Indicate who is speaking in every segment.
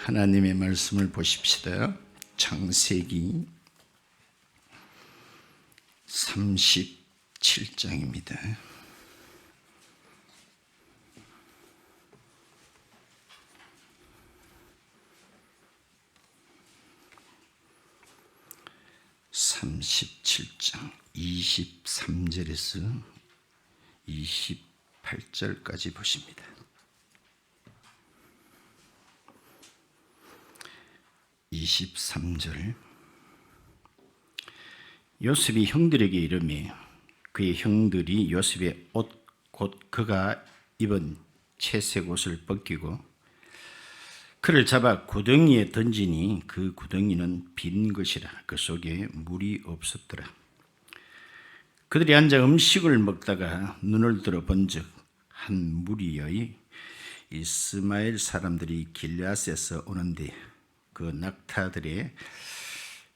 Speaker 1: 하나님의 말씀을 보십시다. 창세기 37장입니다. (37장) 23절에서 28절까지 보십니다. (23절) 요셉이 형들에게 이르매 그의 형들이 요셉의 옷 곧 그가 입은 채색 옷을 벗기고 그를 잡아 구덩이에 던지니 그 구덩이는 빈 것이라. 그 속에 물이 없었더라. 그들이 앉아 음식을 먹다가 눈을 들어 본즉 한 무리의 이스마엘 사람들이 길앗에서 오는데 그 낙타들의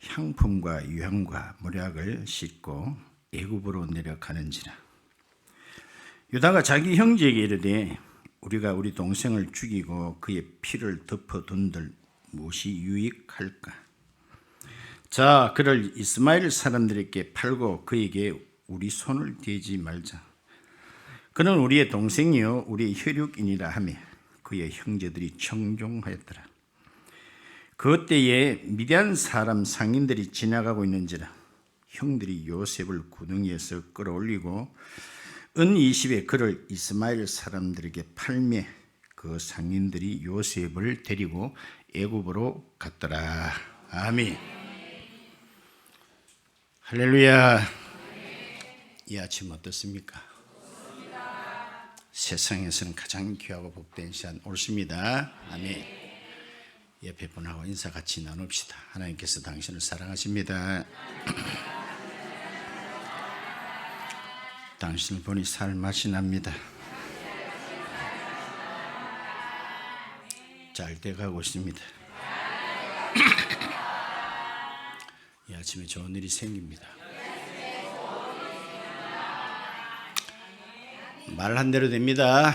Speaker 1: 향품과 유향과 모략을 싣고 애굽으로 내려가는지라. 유다가 자기 형제에게 이르되 우리가 우리 동생을 죽이고 그의 피를 덮어둔들 무엇이 유익할까? 자, 그를 이스마엘 사람들에게 팔고 그에게 우리 손을 대지 말자. 그는 우리의 동생이요 우리의 혈육이니라 하며 그의 형제들이 청종하였더라. 그때에 미디안 사람 상인들이 지나가고 있는지라. 형들이 요셉을 구덩이에서 끌어올리고 은 20에 그를 이스마엘 사람들에게 팔매 그 상인들이 요셉을 데리고 애굽으로 갔더라. 아멘. 할렐루야. 이 아침 어떻습니까? 세상에서는 가장 귀하고 복된 시간 옳습니다. 아멘. 옆에 분하고 인사 같이 나눕시다. 하나님께서 당신을 사랑하십니다. 당신을 보니 살맛이 납니다. 잘 돼가고 있습니다. 이 아침에 좋은 일이 생깁니다. 말한 대로 됩니다.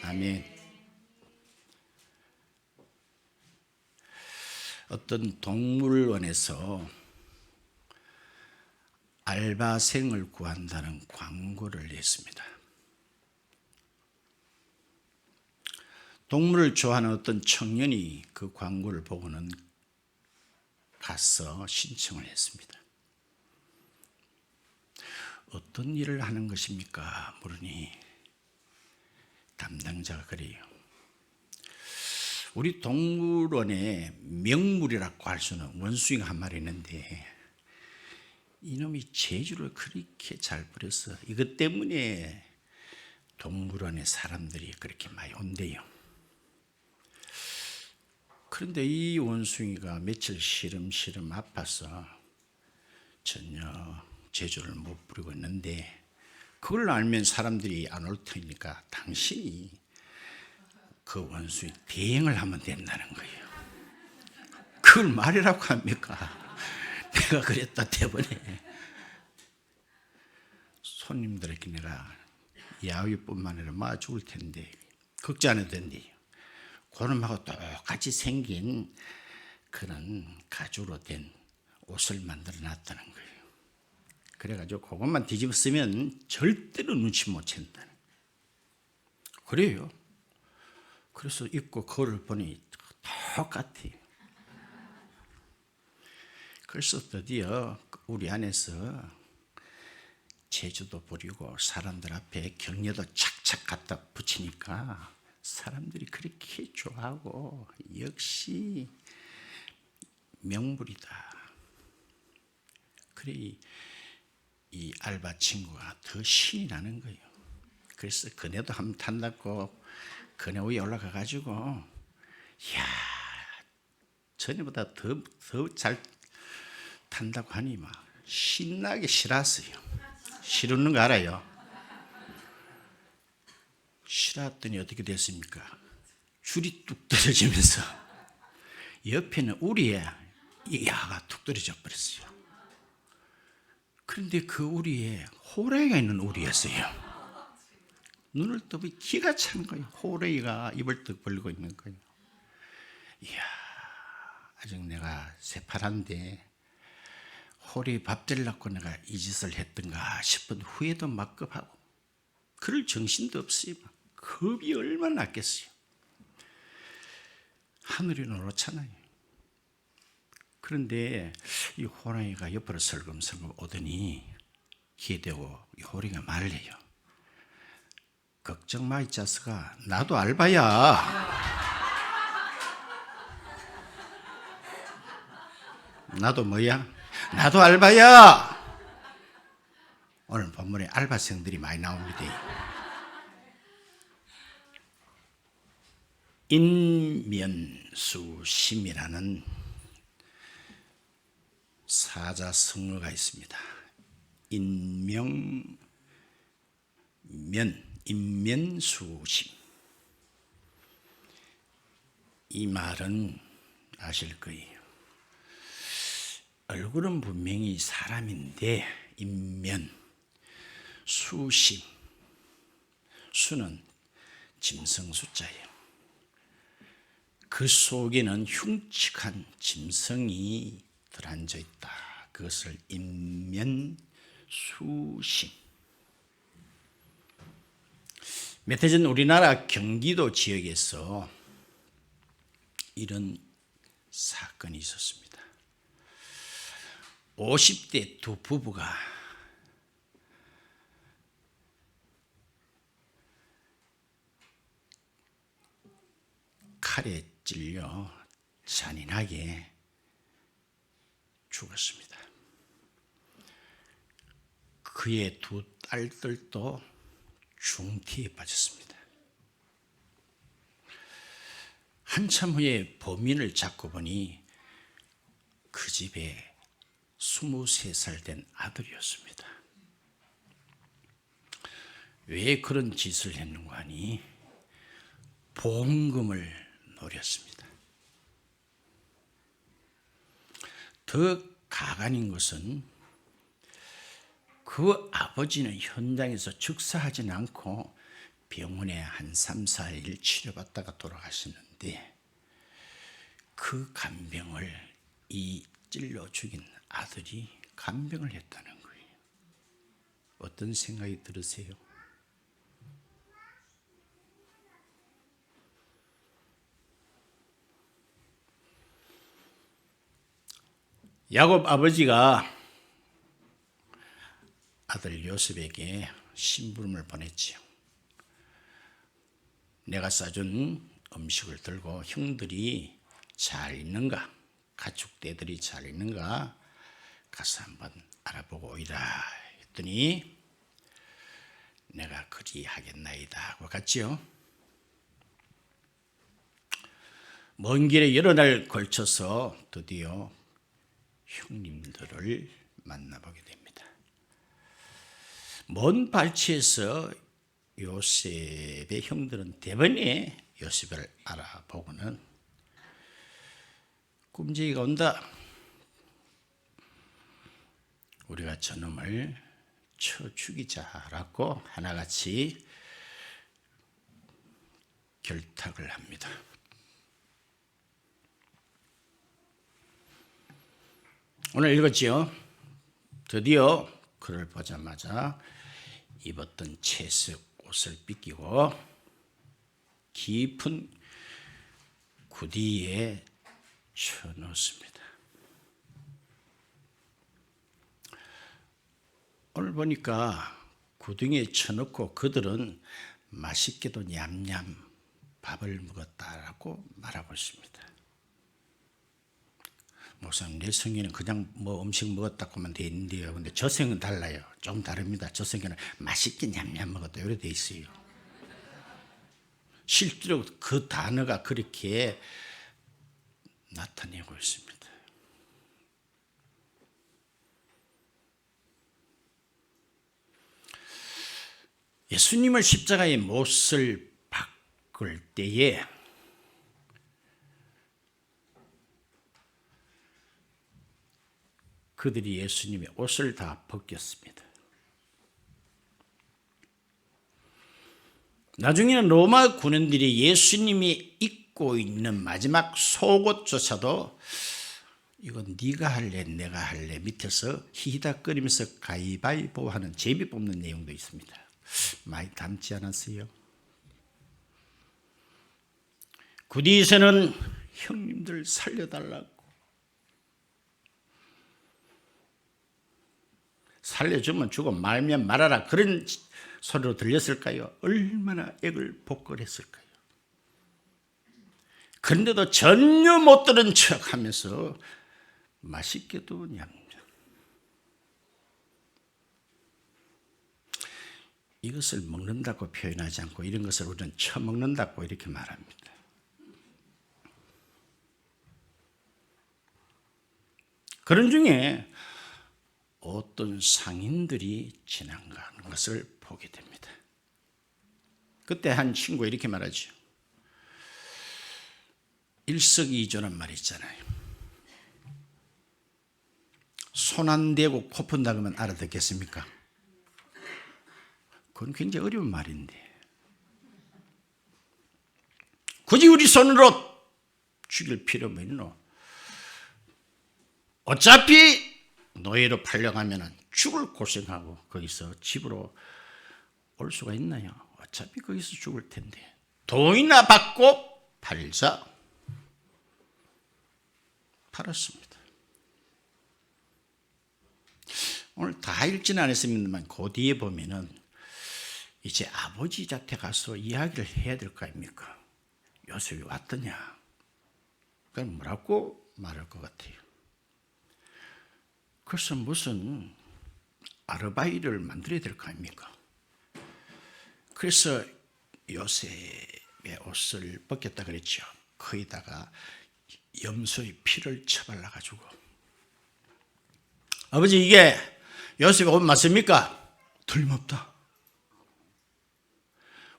Speaker 1: 아멘. 어떤 동물원에서 알바생을 구한다는 광고를 냈습니다. 동물을 좋아하는 어떤 청년이 그 광고를 보고는 가서 신청을 했습니다. 어떤 일을 하는 것입니까? 물으니 담당자가 그래요. 우리 동물원에 명물이라고 할 수는 원숭이가 한 마리 있는데 이놈이 재주를 그렇게 잘 부려서 이것 때문에 동물원에 사람들이 그렇게 많이 온대요. 그런데 이 원숭이가 며칠 시름시름 아파서 전혀 재주를 못 부리고 있는데 그걸 알면 사람들이 안 올 테니까 당신이 그 원숭이 대행을 하면 된다는 거예요. 그걸 말이라고 합니까? 내가 그랬다 때문에 손님들에게 내가 야유뿐만 아니라 맞아 죽을 텐데 걱정 안 해도 된대요. 그놈하고 똑같이 생긴 그런 가죽으로 된 옷을 만들어 놨다는 거예요. 그래가지고 그것만 뒤집어 쓰면 절대로 눈치 못 챈다는 그래요. 그래서 입고 그거를 보니 똑같아요. 그래서 드디어 우리 안에서 재주도 부리고 사람들 앞에 격려도 착착 갖다 붙이니까 사람들이 그렇게 좋아하고 역시 명물이다. 그래 이 알바 친구가 더 신이 나는 거예요. 그래서 그네도 한번 탄다고 그네 위에 올라가 가지고 이야 전에보다 더 잘 탄다고 하니 막 신나게 실었어요. 실었는 거 알아요? 실었더니 어떻게 됐습니까? 줄이 뚝 떨어지면서 옆에는 우리에 이 야가 뚝 떨어져 버렸어요. 그런데 그 우리에 호랑이가 있는 우리였어요. 눈을 뜨고 기가 차는 거예요. 호레이가 입을 떡 벌리고 있는 거예요. 이야, 아직 내가 새파란데 호레이 밥 되려고 내가 이 짓을 했던가 싶은 후회도 막급하고 그럴 정신도 없어요. 겁이 얼마나 났겠어요. 하늘이 노랗잖아요. 그런데 이 호랑이가 옆으로 설금설금 오더니 기대고 이 호랑이가 말을 해요. 걱정 마, 이 자식아. 나도 알바야. 나도 뭐야? 나도 알바야. 오늘 본문에 알바생들이 많이 나옵니다. 인면수심이라는 사자성어가 있습니다. 인면수심. 이 말은 아실 거예요. 얼굴은 분명히 사람인데 인면, 수심. 수는 짐승 숫자예요. 그 속에는 흉측한 짐승이 들어앉아 있다. 그것을 인면수심. 몇 해 전 우리나라 경기도 지역에서 이런 사건이 있었습니다. 50대 두 부부가 칼에 찔려 잔인하게 죽었습니다. 그의 두 딸들도 중티에 빠졌습니다. 한참 후에 범인을 잡고 보니 그 집에 23살 된 아들이었습니다. 왜 그런 짓을 했는가 하니 보험금을 노렸습니다. 더 가관인 것은 그 아버지는 현장에서 즉사하진 않고 병원에 한 3, 4일 치료받다가 돌아가셨는데 그 간병을 이 찔러 죽인 아들이 간병을 했다는 거예요. 어떤 생각이 들으세요? 야곱 아버지가 아들 요셉에게 심부름을 보냈지요. 내가 싸준 음식을 들고 형들이 잘 있는가, 가축대들이 잘 있는가 가서 한번 알아보고 오이라 했더니 내가 그리하겠나이다 하고 갔지요. 먼 길에 여러 날 걸쳐서 드디어 형님들을 만나보게 됩니다. 먼 발치에서 요셉의 형들은 대번에 요셉을 알아보고는 꿈쟁이가 온다. 우리가 저놈을 쳐 죽이자라고 하나같이 결탁을 합니다. 오늘 읽었지요? 드디어 그를 보자마자 입었던 채색 옷을 빗기고 깊은 구디에 쳐넣습니다. 오늘 보니까 구덩이에 쳐넣고 그들은 맛있게도 냠냠 밥을 먹었다라고 말하고 있습니다. 목사님, 내 성경에는 그냥 뭐 음식 먹었다고만 돼 있는데요. 근데 저 성경은 달라요. 좀 다릅니다. 저 성경은 맛있게 냠냠 먹었다 이렇게 돼 있어요. 실제로 그 단어가 그렇게 나타내고 있습니다. 예수님을 십자가에 못을 박을 때에 그들이 예수님의 옷을 다 벗겼습니다. 나중에는 로마 군인들이 예수님이 입고 있는 마지막 속옷조차도 이건 네가 할래 내가 할래 밑에서 히히닥거리면서 가위바위보 하는 제비 뽑는 내용도 있습니다. 많이 닮지 않았어요? 구디에서는 형님들 살려달라고, 살려주면 주고 말면 말아라 그런 소리로 들렸을까요? 얼마나 액을 복걸했을까요? 그런데도 전혀 못 들은 척하면서 맛있게도 냠냠. 이것을 먹는다고 표현하지 않고 이런 것을 우리는 처먹는다고 이렇게 말합니다. 그런 중에 어떤 상인들이 지나가는 것을 보게 됩니다. 그때 한 친구가 이렇게 말하죠. 일석이조란 말이 있잖아요. 손 안 대고 코 푼다 그러면 알아듣겠습니까? 그건 굉장히 어려운 말인데 굳이 우리 손으로 죽일 필요가 있노? 어차피 노예로 팔려가면 죽을 고생하고 거기서 집으로 올 수가 있나요? 어차피 거기서 죽을 텐데 돈이나 받고 팔자. 팔았습니다. 오늘 다 읽지는 않았습니다만 그 뒤에 보면은 이제 아버지 곁에 가서 이야기를 해야 될 거 아닙니까? 요셉이 왔더냐? 그럼 뭐라고 말할 것 같아요? 그래서 무슨 아르바이트를 만들어야 될 거 아닙니까? 그래서 요셉의 옷을 벗겼다 그랬죠. 거기다가 염소의 피를 쳐발라가지고 아버지 이게 요셉의 옷 맞습니까? 틀림없다.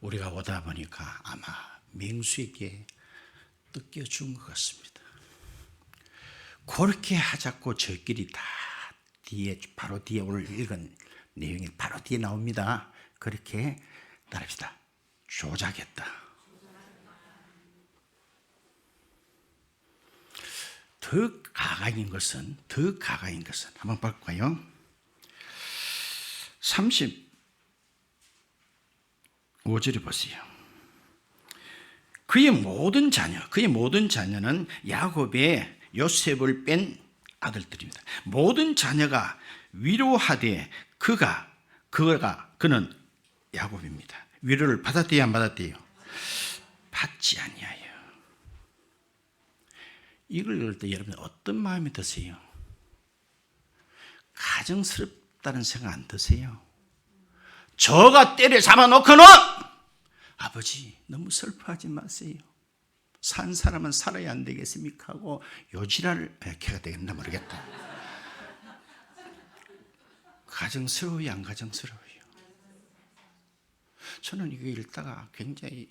Speaker 1: 우리가 오다 보니까 아마 맹수에게 뜯겨준 것 같습니다. 그렇게 하자고 저끼리 다 뒤에 바로 뒤에 오늘 읽은 내용이 바로 뒤에 나옵니다. 그렇게 따릅시다. 조작했다. 더 가가인 것은 한번 볼까요? 35절에 보세요. 그의 모든 자녀는 야곱의 요셉을 뺀 아들들입니다. 모든 자녀가 위로하되 그는 야곱입니다. 위로를 받았대요, 안 받았대요? 받지 아니하여. 이걸 읽을 때 여러분 어떤 마음이 드세요? 가정스럽다는 생각 안 드세요? 저가 때려 잡아놓고는 아버지 너무 슬퍼하지 마세요. 산 사람은 살아야 안 되겠습니까? 하고 요지랄 개가 되겠나 모르겠다. 가정스러워요, 안 가정스러워요? 저는 이거 읽다가 굉장히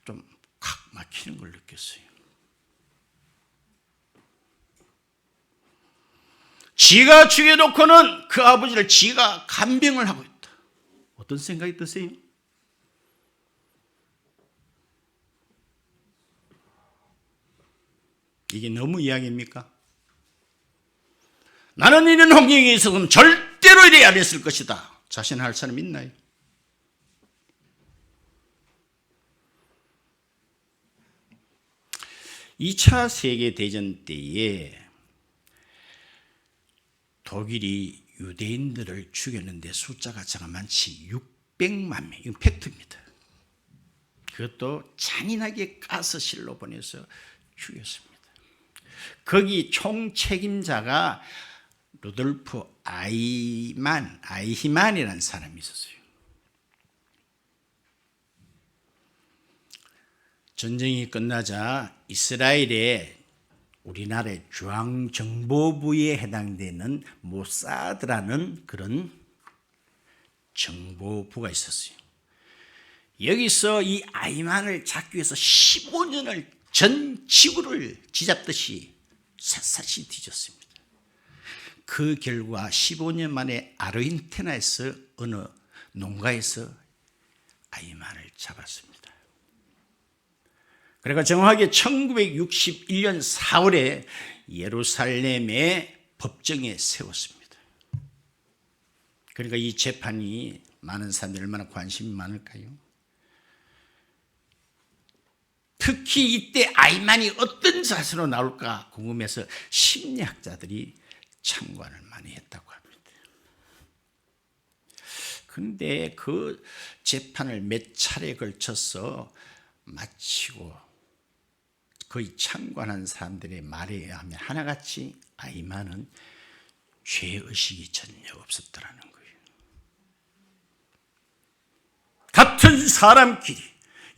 Speaker 1: 좀 칵 막히는 걸 느꼈어요. 지가 죽여놓고는 그 아버지를 지가 간병을 하고 있다. 어떤 생각이 드세요? 이게 너무 이야기입니까? 나는 이런 환경에 있어서는 절대로 이래야 안 했을 것이다. 자신할 사람 있나요? (2차) 세계대전 때에 독일이 유대인들을 죽였는데 숫자가 장만치 600만 명. 이건 팩트입니다. 그것도 잔인하게 가스실로 보내서 죽였습니다. 거기 총책임자가 루돌프 아이히만이라는 사람이 있었어요. 전쟁이 끝나자 이스라엘의 우리나라의 중앙정보부에 해당되는 모사드라는 그런 정보부가 있었어요. 여기서 이 아이만을 잡기 위해서 15년을 전 지구를 쥐잡듯이 샅샅이 뒤졌습니다. 그 결과 15년 만에 아르헨티나에서 어느 농가에서 아이만을 잡았습니다. 그러니까 정확하게 1961년 4월에 예루살렘의 법정에 세웠습니다. 그러니까 이 재판이 많은 사람들이 얼마나 관심이 많을까요? 특히 이때 아이만이 어떤 자세로 나올까 궁금해서 심리학자들이 참관을 많이 했다고 합니다. 그런데 그 재판을 몇 차례에 걸쳐서 마치고 거의 참관한 사람들의 말에 의하면 하나같이 아이만은 죄의식이 전혀 없었다라는 거예요. 같은 사람끼리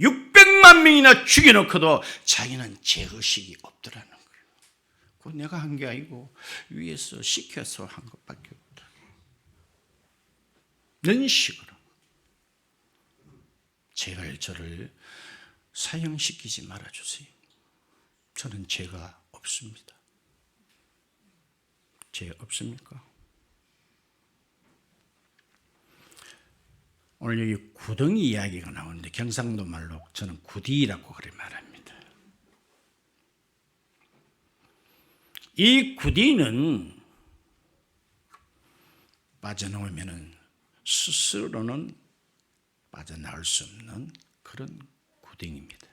Speaker 1: 600만 명이나 죽여놓고도 자기는 죄의식이 없더라는 거예요. 그거 내가 한 게 아니고 위에서 시켜서 한 것밖에 없다. 이런 식으로 제발 저를 사형시키지 말아주세요. 저는 죄가 없습니다. 죄 없습니까? 오늘 여기 구덩이 이야기가 나오는데 경상도 말로 저는 구디라고 그래 말합니다. 이 구디는 빠져나오면 스스로는 빠져나올 수 없는 그런 구덩이입니다.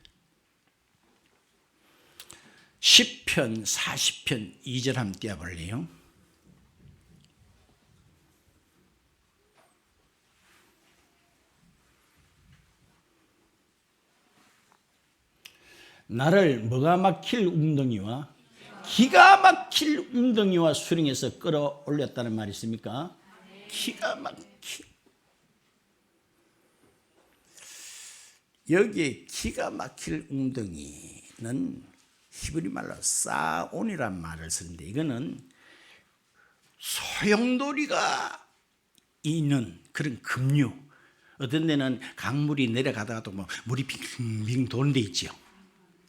Speaker 1: 시편 40편 2절 한번 띄워볼래요? 나를 뭐가 막힐 웅덩이와 기가 막힐 웅덩이와 수렁에서 끌어올렸다는 말이 있습니까? 기가 막힐. 여기에 기가 막힐 웅덩이는 히브리 말로 사온이란 말을 쓰는데 이거는 소용돌이가 있는 그런 급류. 어떤 데는 강물이 내려가다가도 뭐 물이 빙빙 도는 데 있죠.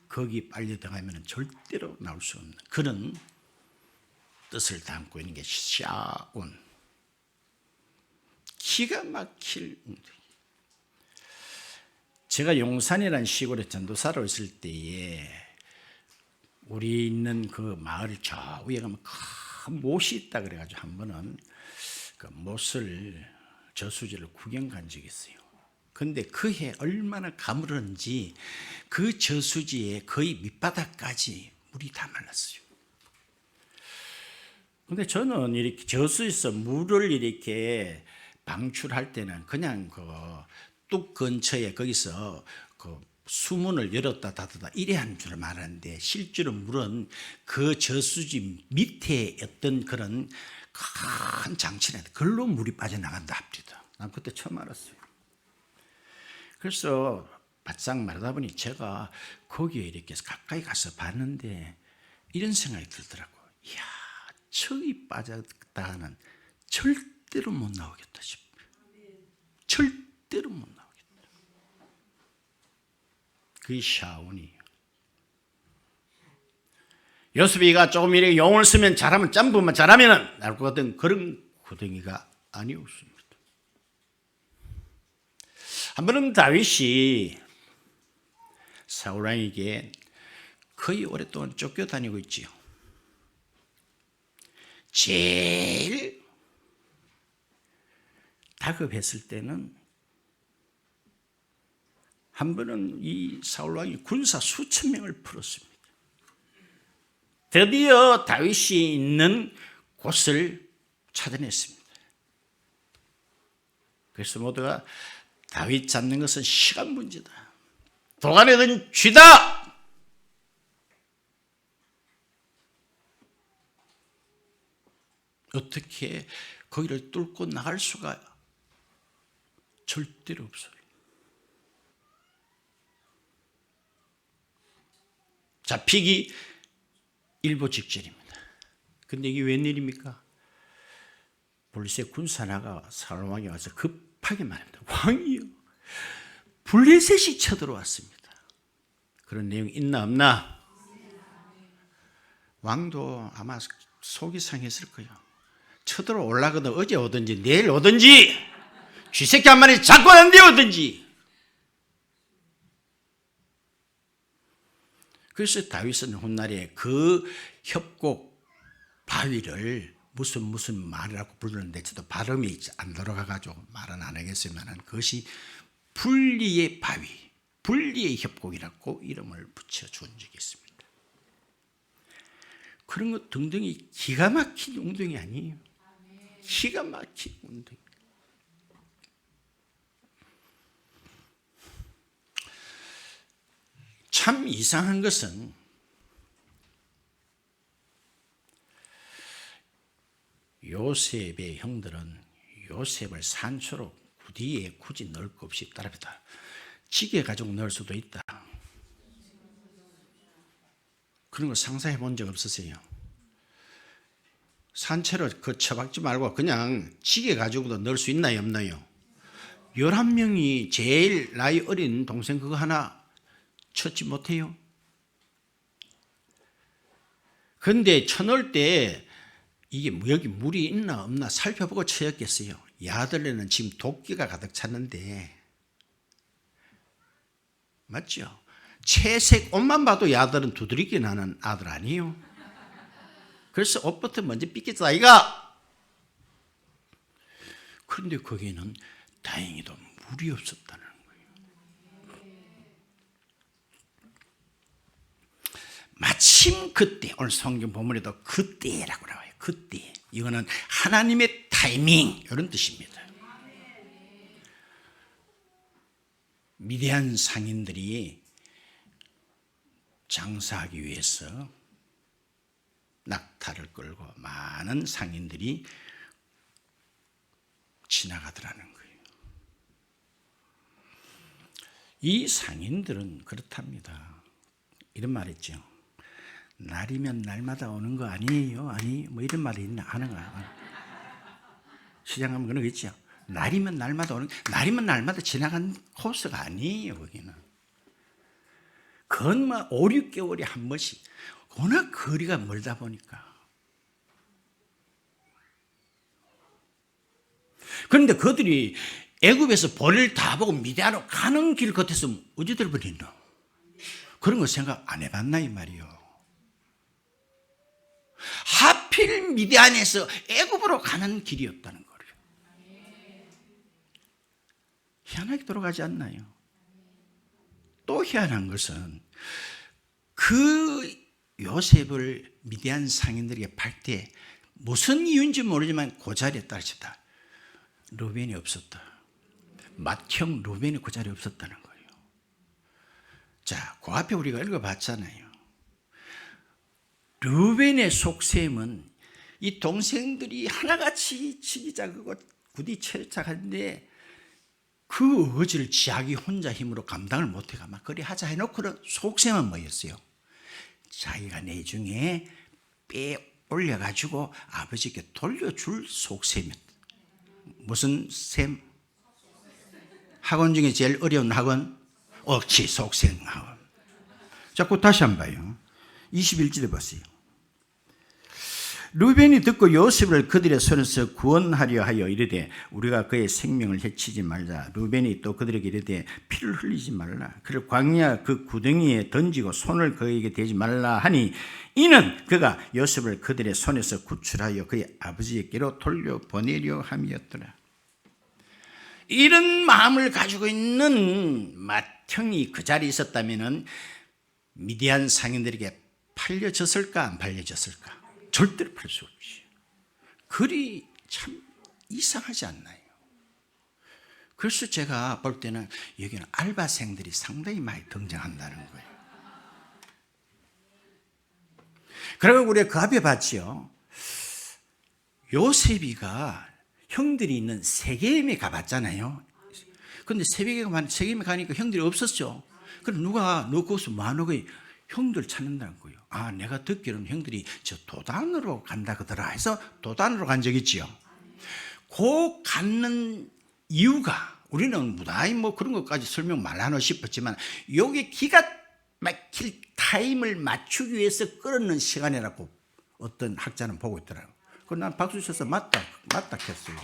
Speaker 1: 거기 빨려 들어가면 절대로 나올 수 없는 그런 뜻을 담고 있는 게 샤온. 기가 막힐 웅덩이. 제가 용산이라는 시골에 전도사로 있을 때에 우리 있는 그 마을 저 위에 가면 큰 못이 있다 그래가지고 한 번은 그 못을 저수지를 구경 간 적이 있어요. 근데 그 해 얼마나 가물었는지 그 저수지에 거의 밑바닥까지 물이 다 말랐어요. 근데 저는 이렇게 저수지에서 물을 이렇게 방출할 때는 그냥 그 뚝 근처에 거기서 그 수문을 열었다 닫았다 이래 한 줄 말하는데 실제로 물은 그 저수지 밑에 어떤 그런 큰 장치에 그걸로 물이 빠져나간다 합니다. 난 그때 처음 알았어요. 그래서 바싹 말하다 보니 제가 거기에 이렇게 가까이 가서 봤는데 이런 생각이 들더라고요. 이야, 저기 빠졌다 하는 절대로 못 나오겠다 싶어요. 절대로 못 나오겠다. 그게 샤온이에요. 요셉이가 조금 이렇게 용을 쓰면 잘하면 점프만 잘하면 나올 것 같은 그런 구덩이가 아니었습니다. 한 번은 다윗이 사울 왕에게 거의 오랫동안 쫓겨다니고 있지요. 제일 다급했을 때는 한 번은 이 사울 왕이 군사 수천 명을 풀었습니다. 드디어 다윗이 있는 곳을 찾아냈습니다. 그래서 모두가 다윗 잡는 것은 시간 문제다. 도가니든 쥐다. 어떻게 거기를 뚫고 나갈 수가 절대로 없어요. 잡히기 일보 직전입니다. 근데 이게 웬일입니까? 블레셋 군사나가 사울 왕이 와서 급하게 말합니다. 왕이요, 블레셋이 쳐들어왔습니다. 그런 내용 있나 없나? 왕도 아마 속이 상했을 거예요. 쳐들어올라거든 어제 오든지 내일 오든지 쥐새끼 한 마리 잡고 난뒤 오든지 그래서 다윗은 훗날에 그 협곡 바위를 무슨 말이라고 부르는데 저도 발음이 안 돌아가가지고 말은 안 하겠지만 그것이 분리의 바위, 분리의 협곡이라고 이름을 붙여준 적이 있습니다. 그런 것 등등이 기가 막힌 운동이 아니에요. 기가 막힌 운동. 참 이상한 것은 요셉의 형들은 요셉을 산초로 구디에 굳이 넣을 것 없이 따라했다. 찌개 가지고 넣을 수도 있다. 그런 거 상상해 본 적 없으세요? 산채로 그 처박지 말고 그냥 찌개 가지고도 넣을 수 있나요, 없나요? 11명이 제일 나이 어린 동생 그거 하나 찾지 못해요? 그런데 쳐넣을 때 이게 여기 물이 있나 없나 살펴보고 쳐였겠어요. 야들에는 지금 도끼가 가득 찼는데, 맞죠? 채색 옷만 봐도 야들은 두드리기 나는 아들 아니에요. 그래서 옷부터 먼저 삐끗다 아이가. 그런데 거기는 다행히도 물이 없었다는 거예요. 마침 그때, 오늘 성경 본문에도 그때라고 나와요. 그때. 이거는 하나님의 타이밍, 이런 뜻입니다. 미디안 상인들이 장사하기 위해서 낙타를 끌고 많은 상인들이 지나가더라는 거예요. 이 상인들은 그렇답니다. 이런 말 있죠. 날이면 날마다 오는 거 아니에요? 아니, 뭐 이런 말이 있나? 하는 거야. 시장 가면 그런 거 있죠. 날이면 날마다 오는, 날이면 날마다 지나간 코스가 아니에요, 거기는. 그건 뭐 5, 6개월에 한 번씩. 워낙 거리가 멀다 보니까. 그런데 그들이 애굽에서 볼일 다 보고 미디안으로 가는 길 끝에서 어디들 버리노? 그런 거 생각 안 해봤나 이 말이요. 하필 미디안에서 애굽으로 가는 길이었다는 거예요. 희한하게 돌아가지 않나요? 또 희한한 것은 그 요셉을 미디안 상인들에게 팔 때 무슨 이유인지 모르지만 그 자리에 따르시다. 루벤이 없었다. 맏형 루벤이 그 자리에 없었다는 거예요. 자, 그 앞에 우리가 읽어봤잖아요. 루벤의 속셈은 이 동생들이 하나같이 치기작하고 부딪혀작하는데 그 어지를 자기 혼자 힘으로 감당을 못해가 막 그리 하자 해놓고는 속셈은 뭐였어요? 자기가 내중에 빼 올려가지고 아버지께 돌려줄 속셈이었다. 무슨 셈? 학원 중에 제일 어려운 학원? 억지 속셈 학원. 자, 그 다시 한번 봐요. 21절에 보세요. 루벤이 듣고 요셉을 그들의 손에서 구원하려 하여 이르되 우리가 그의 생명을 해치지 말자. 루벤이 또 그들에게 이르되 피를 흘리지 말라. 그를 광야 그 구덩이에 던지고 손을 그에게 대지 말라 하니 이는 그가 요셉을 그들의 손에서 구출하여 그의 아버지에게로 돌려보내려 함이었더라. 이런 마음을 가지고 있는 맏형이 그 자리에 있었다면 미디안 상인들에게 팔려졌을까 안 팔려졌을까? 절대로 팔 수 없지. 글이 참 이상하지 않나요? 그래서 제가 볼 때는 여기는 알바생들이 상당히 많이 등장한다는 거예요. 그리고 우리가 그 앞에 봤죠. 요셉이가 형들이 있는 세겜에 가봤잖아요. 그런데 세겜에 가니까 형들이 없었죠. 그럼 누가 너 거기서 뭐하노? 형들 찾는다는 거예요. 아, 내가 듣기로는 형들이 저 도단으로 간다 그러더라 해서 도단으로 간 적 있지요. 그 갖는 이유가 우리는 무다히 뭐 그런 것까지 설명 말하나 싶었지만 요게 기가 막힐 타임을 맞추기 위해서 끌어넣는 시간이라고 어떤 학자는 보고 있더라고요. 그럼 난 박수 쳐서 맞다 했어요.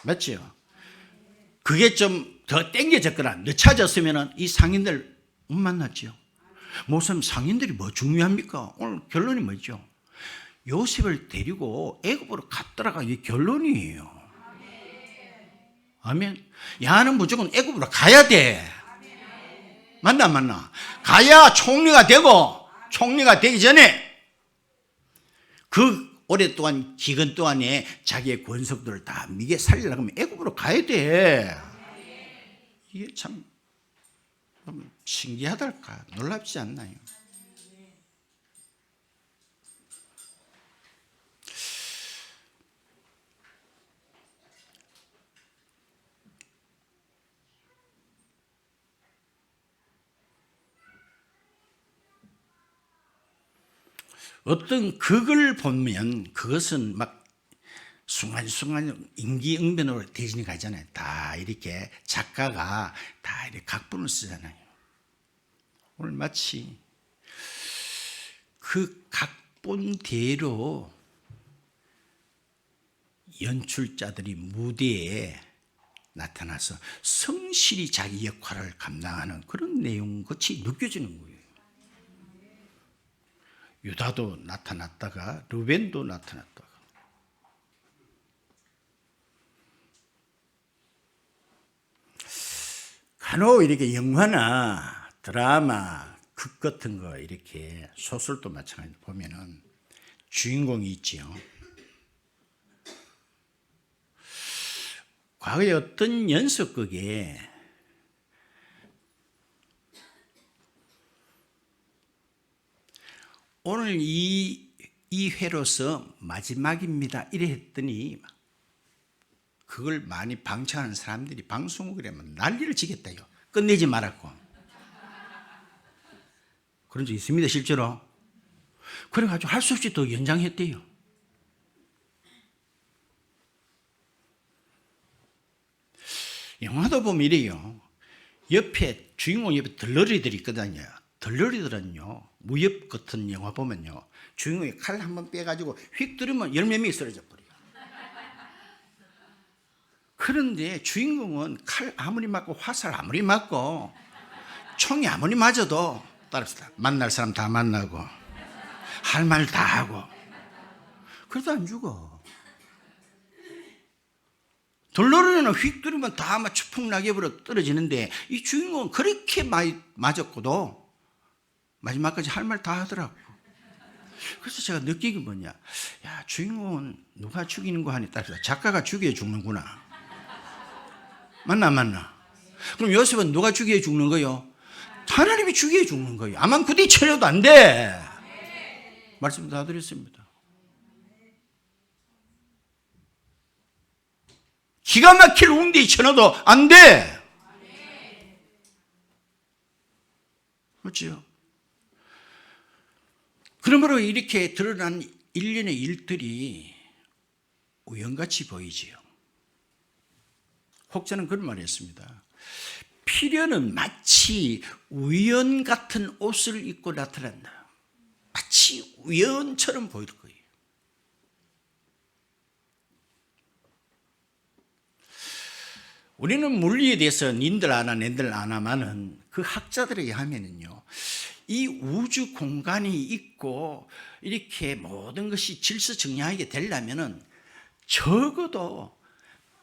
Speaker 1: 맞죠? 그게 좀 더 땡겨졌거나 늦춰졌으면 이 상인들 못 만났죠. 목사님, 상인들이 뭐 중요합니까? 오늘 결론이 뭐죠? 요셉을 데리고 애굽으로 갔더라가 이게 결론이에요. 아멘. 야는 무조건 애굽으로 가야 돼. 맞나 안 맞나? 가야 총리가 되고, 총리가 되기 전에 그 오랫동안 기간 동안에 자기의 권속들을 다 미개 살리려고 하면 애굽으로 가야 돼. 이게 참 신기하달까? 놀랍지 않나요? 어떤 극을 보면 그것은 막 순간순간 임기응변으로 대진이 가잖아요. 다 이렇게 작가가 다 이렇게 각본을 쓰잖아요. 오늘 마치 그 각본대로 연출자들이 무대에 나타나서 성실히 자기 역할을 감당하는 그런 내용 같이 느껴지는 거예요. 유다도 나타났다가 르벤도 나타났다가 간혹 이렇게 영화나 드라마, 극 같은 거 이렇게 소설도 마찬가지로 보면은 주인공이 있지요. 과거에 어떤 연속극에 오늘 이 회로서 마지막입니다 이래 했더니 그걸 많이 방청하는 사람들이 방송국에 하면 난리를 치겠다요. 끝내지 말았고. 그런 적 있습니다 실제로. 그래가지고 할 수 없이 더 연장했대요. 영화도 보면 이래요. 옆에 주인공 옆에 덜러리들이 있거든요. 덜러리들은요 무협 같은 영화 보면요 주인공이 칼 한번 빼가지고 휙 들으면 10명이 쓰러져 버려요. 그런데 주인공은 칼 아무리 맞고 화살 아무리 맞고 총이 아무리 맞아도 따라서 만날 사람 다 만나고 할 말 다 하고 그래도 안 죽어. 돌로르는 휙 들으면 다 아마 추풍 낙엽으로 떨어지는데 이 주인공은 그렇게 많이 맞았고도 마지막까지 할 말 다 하더라고. 그래서 제가 느낀 게 뭐냐, 야 주인공은 누가 죽이는 거 하니 따라서 작가가 죽여 죽는구나. 맞나 안 맞나? 그럼 요셉은 누가 죽여 죽는 거요? 하나님이 죽여 죽는 거예요. 아마 그뒤 쳐려도 안 돼. 말씀 다 드렸습니다. 기가 막힐 웅대에 쳐넣어도 안 돼. 그렇죠? 그러므로 이렇게 드러난 일련의 일들이 우연같이 보이지요. 혹자는 그런 말을 했습니다. 필연은 마치 우연 같은 옷을 입고 나타난다. 마치 우연처럼 보일 거예요. 우리는 물리에 대해서 님들 아나 낸들 아나마는 그 학자들에 의하면은요 이 우주 공간이 있고 이렇게 모든 것이 질서정연하게 되려면은 적어도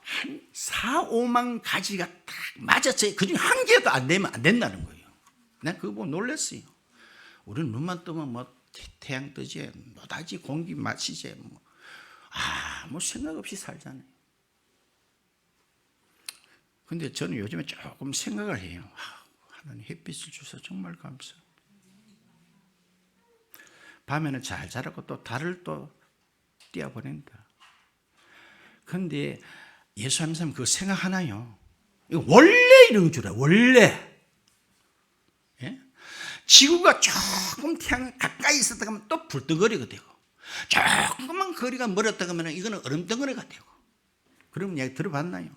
Speaker 1: 한 4, 5만 가지가 딱 맞았어요. 그중에 한 개도 안 되면 안 된다는 거예요. 내가 그거 보고 놀랐어요. 우리는 눈만 뜨면 뭐 태양 뜨지, 노다지 공기 마시지, 뭐 생각 없이 살잖아요. 근데 저는 요즘에 조금 생각을 해요. 하나님 햇빛을 주셔서 정말 감사. 밤에는 잘 자라고 또 달을 또 띄어보낸다. 그런데 예수 한 사람 그거 생각하나요? 이거 원래 이런 줄 알아요. 원래. 예? 지구가 조금 태양 가까이 있었다 하면 또 불덩어리가 되고 조금만 거리가 멀었다 하면 이거는 얼음덩어리가 되고. 그런 이야기 들어봤나요?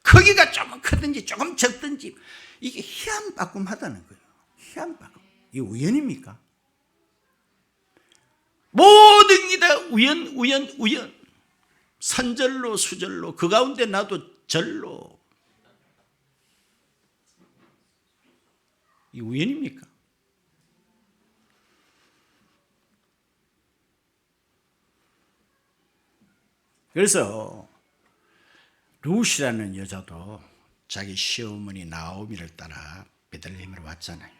Speaker 1: 크기가 조금 크든지 조금 적든지 이게 희한바꿈하다는 거예요. 희한바꿈. 이게 우연입니까? 모든 게 다 우연. 산절로 수절로 그 가운데 나도 절로. 이 우연입니까? 그래서 룻이라는 여자도 자기 시어머니 나오미를 따라 베들레헴으로 왔잖아요.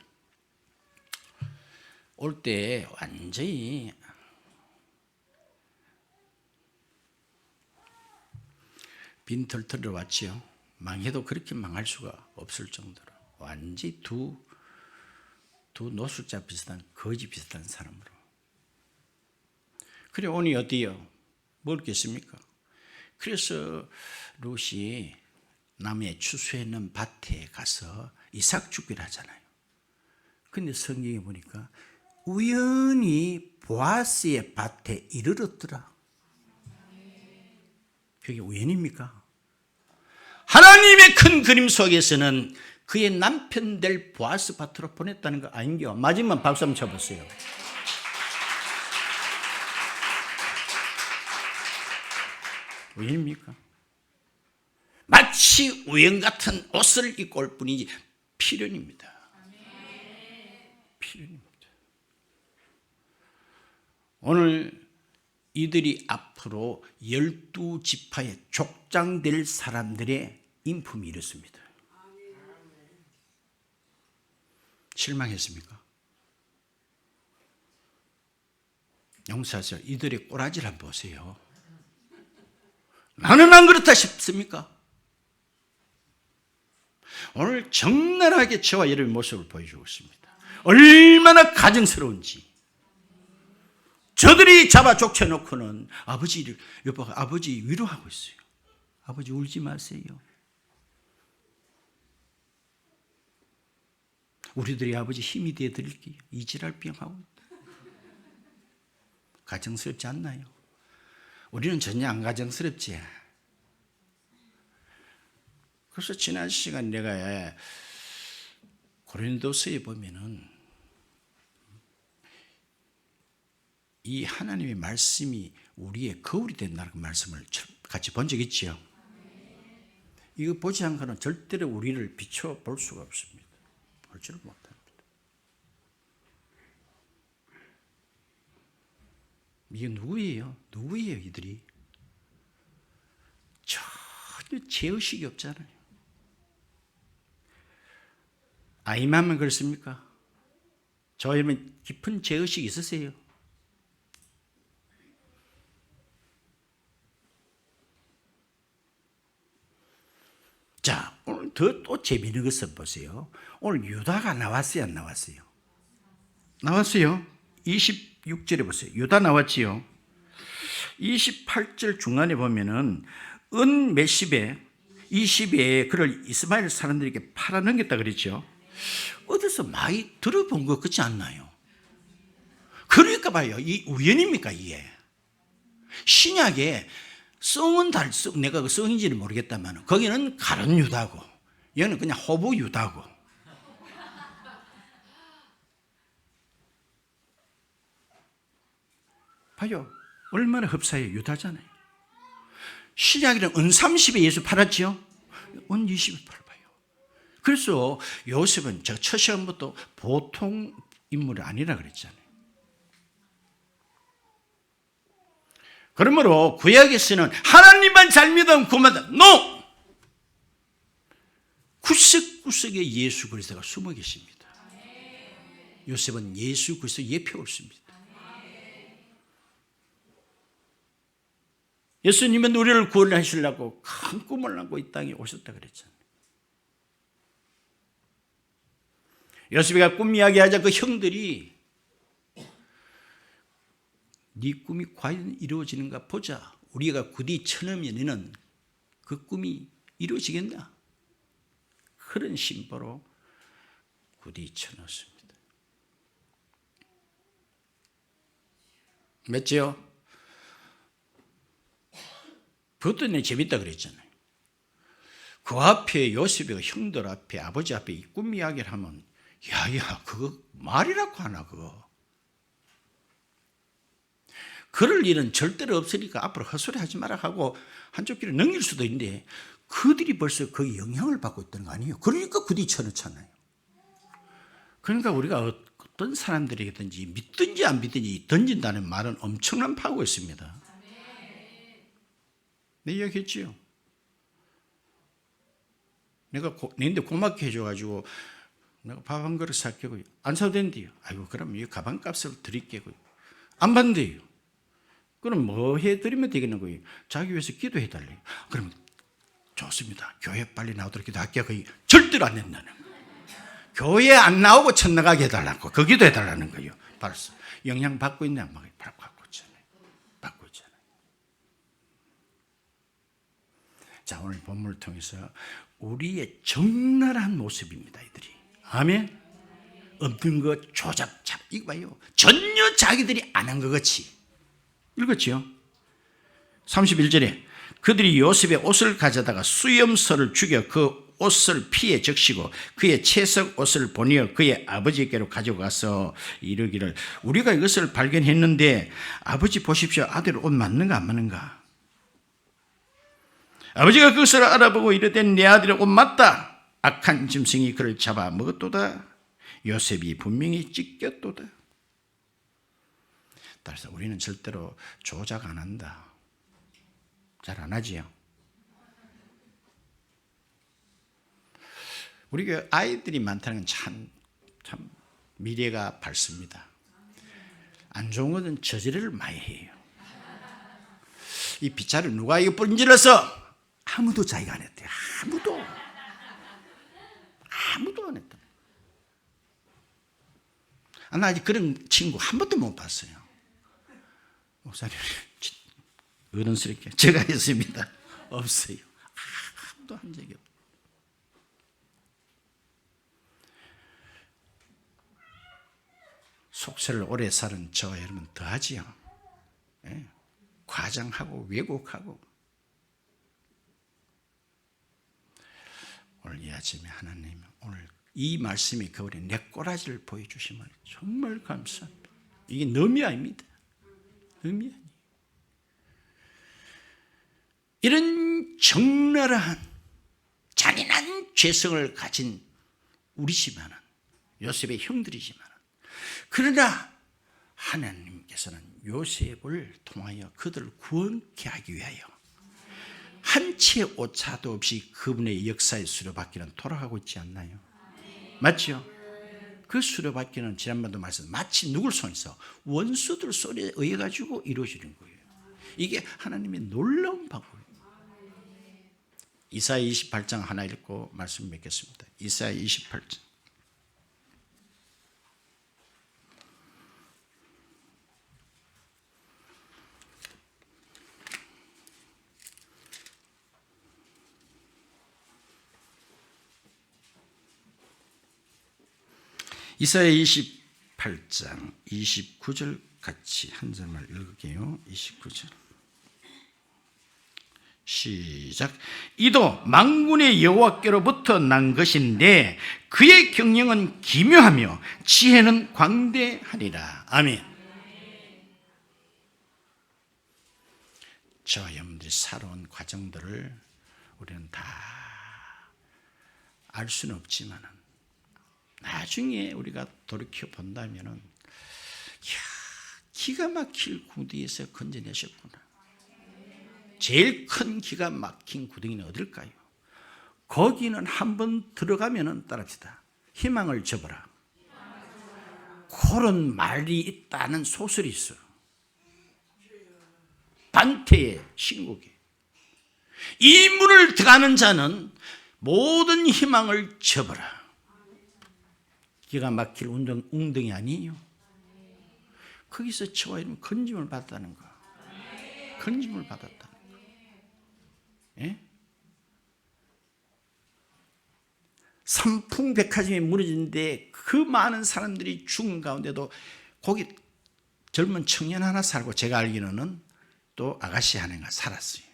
Speaker 1: 올 때 완전히 빈털터리로 왔지요. 망해도 그렇게 망할 수가 없을 정도로 완전히 두 노숙자 비슷한, 거지 비슷한 사람으로. 그래 오니 어디요? 뭐겠습니까? 그래서 룻이 남의 추수해 있는 밭에 가서 이삭 죽기를 하잖아요. 근데 성경에 보니까 우연히 보아스의 밭에 이르렀더라. 그게 우연입니까? 하나님의 큰 그림 속에서는 그의 남편 될 보아스 밭으로 보냈다는 거 아닌겨? 마지막 박수 한번 쳐보세요. 우연입니까? 마치 우연 같은 옷을 입고 올 뿐이지 필연입니다. 필연입니다. 오늘 이들이 앞으로 12지파의 족장될 사람들의 인품이 이렇습니다. 실망했습니까? 용서하세요. 이들의 꼬라지를 한번 보세요. 나는 안 그렇다 싶습니까? 오늘 적나라하게 저와 여러분의 모습을 보여주고 있습니다. 얼마나 가증스러운지. 저들이 잡아 족쳐놓고는 아버지를, 여보, 아버지 위로하고 있어요. 아버지 울지 마세요. 우리들이 아버지 힘이 되어 드릴게요. 이지랄병하고 가정스럽지 않나요? 우리는 전혀 안 가정스럽지. 그래서 지난 시간 내가 고린도서에 보면은 이 하나님의 말씀이 우리의 거울이 된다는 말씀을 같이 본 적 있지요. 이거 보지 않고는 절대로 우리를 비춰볼 수가 없습니다. 볼지를 못합니다. 이게 누구예요? 누구예요 이들이? 전혀 죄의식이 없잖아요. 아이만만 그렇습니까? 저에는 깊은 죄의식이 있으세요? 자, 오늘 또 재미있는 것을 보세요. 오늘 유다가 나왔어요, 안 나왔어요? 나왔어요. 26절에 보세요. 유다 나왔지요. 28절 중간에 보면은 은 몇십에 20에 그를 이스마엘 사람들에게 팔아넘겼다 그랬죠. 어디서 많이 들어본 것 같지 않나요? 그러니까 봐요. 이 우연입니까 이게? 신약에 성은 내가 그 성인지는 모르겠다만 거기는 가룟 유다고 여기는 그냥 호부 유다고. 봐요. 얼마나 흡사해요. 유다잖아요. 신약에는 은 30에 예수 팔았지요. 은 20에 팔아요. 그래서 요셉은 제가 첫 시간부터 보통 인물이 아니라 그랬잖아요. 그러므로 구약에서는 하나님만 잘 믿으면 구원받는다. NO! 구석구석에 예수 그리스도가 숨어 계십니다. 요셉은 예수 그리스도 예표 없습니다. 예수님은 우리를 구원하시려고 큰 꿈을 안고 이 땅에 오셨다 그랬잖아요. 요셉이가 꿈 이야기하자 그 형들이 네 꿈이 과연 이루어지는가 보자. 우리가 굳이 쳐넣으면 너는 그 꿈이 이루어지겠나? 그런 심보로 굳이 쳐넣었습니다. 맞죠? 그것도 내 재밌다 그랬잖아요. 그 앞에 요셉의 형들 앞에 아버지 앞에 이 꿈 이야기를 하면 야야 그거 말이라고 하나 그거. 그럴 일은 절대로 없으니까 앞으로 헛소리 하지 마라 하고 한쪽 귀를 넘길 수도 있는데 그들이 벌써 그 영향을 받고 있다는 거 아니에요. 그러니까 그뒤 쳐넣잖아요. 그러니까 우리가 어떤 사람들에게든지 믿든지 안 믿든지 던진다는 말은 엄청난 파워가 있습니다. 내 이야기했지요. 내가 내인데 고맙게 해줘가지고 내가 밥 한 그릇 살게고요. 안 사도 된대요. 아이고 그럼 이 가방값을 드릴게고요. 안 받는데요. 그럼 뭐 해드리면 되겠는 거예요. 자기 위해서 기도해달래요. 그러면 좋습니다. 교회 빨리 나오도록 기도할게요. 절대로 안 된다는 거예요. 교회 안 나오고 천나가게 해달라고 그 기도해달라는 거예요. 벌써 영향 받고 있네 안 받고 있잖아요. 받고 있잖아요. 자, 오늘 본문을 통해서 우리의 적나라한 모습입니다. 이들이. 아멘. 없는 거 조잡 이거 봐요. 전혀 자기들이 안 한 것 같이 읽었지요. 31절에 그들이 요셉의 옷을 가져다가 수염소를 죽여 그 옷을 피에 적시고 그의 채석 옷을 보내어 그의 아버지께로 가지고 가서 이르기를 우리가 이것을 발견했는데 아버지 보십시오. 아들 옷 맞는가 안 맞는가. 아버지가 그것을 알아보고 이르되 내 아들의 옷 맞다. 악한 짐승이 그를 잡아 먹었도다. 요셉이 분명히 찢겼도다. 따라서 우리는 절대로 조작 안 한다. 잘 안 하지요. 우리 교회 아이들이 많다는 건 참 미래가 밝습니다. 안 좋은 것은 저지를 많이 해요. 이 빗자루 누가 이거 뿌린질러서 아무도 자기가 안 했대요. 아무도 안 했다. 나 아직 그런 친구 한 번도 못 봤어요. 목사님 어른스럽게 제가 했습니다. 없어요. 아무도 한 적이 없어요. 속세를 오래 살은 저와 여러분 더하지요. 예. 과장하고 왜곡하고. 오늘 이 아침에 하나님 오늘 이 말씀이 겨울에 내 꼬라지를 보여주시면 정말 감사합니다. 이게 넘이 아닙니다. 넘이 아니에요. 이런 적나라한 잔인한 죄성을 가진 우리지만은 요셉의 형들이지만은 그러나 하나님께서는 요셉을 통하여 그들을 구원케 하기 위하여 한 채의 오차도 없이 그분의 역사의 수레바퀴는 돌아가고 있지 않나요? 맞죠? 그 수레바퀴는 지난번도 말씀 마치 누굴 손에서 원수들 손에 의해 가지고 이루어지는 거예요. 이게 하나님의 놀라운 방법이에요. 이사야 28장 하나 읽고 말씀 맺겠습니다. 이사야 28장. 이사야 28장 29절 같이 한 절만 읽을게요. 29절 시작. 이도 만군의 여호와께로부터 난 것인데 그의 경영은 기묘하며 지혜는 광대하리라. 아멘. 저와 여러분들이 살아온 과정들을 우리는 다 알 수는 없지만 나중에 우리가 돌이켜 본다면은 기가 막힐 구덩이에서 건져내셨구나. 제일 큰 기가 막힌 구덩이는 어딜까요? 거기는 한번 들어가면은 따라합시다. 희망을 접어라. 그런 말이 있다는 소설이 있어요. 단테의 신곡에 이 문을 들어가는 자는 모든 희망을 접어라. 기가 막힐 웅덩이 아니에요. 거기서 저와 여러분 건짐을 받았다는 거. 건짐을 받았다는 거. 예? 삼풍백화점이 무너지는데 그 많은 사람들이 죽은 가운데도 거기 젊은 청년 하나 살고 제가 알기로는 또 아가씨 하나가 살았어요.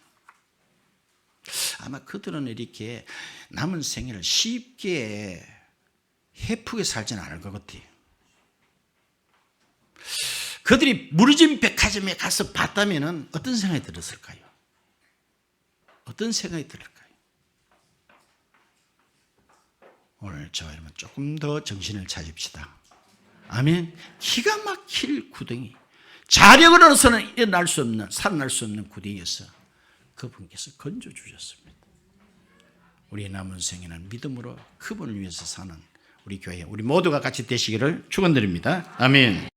Speaker 1: 아마 그들은 이렇게 남은 생애를 쉽게 해프게 살지는 않을 것 같아요. 그들이 무너진 백화점에 가서 봤다면 어떤 생각이 들었을까요? 어떤 생각이 들을까요? 오늘 저와 여러분 조금 더 정신을 차립시다. 아멘. 기가 막힐 구덩이, 자력으로서는 일어날 수 없는, 살아날 수 없는 구덩이에서 그분께서 건져주셨습니다. 우리 남은 생에는 믿음으로 그분을 위해서 사는 우리 교회, 우리 모두가 같이 되시기를 축원드립니다. 아멘.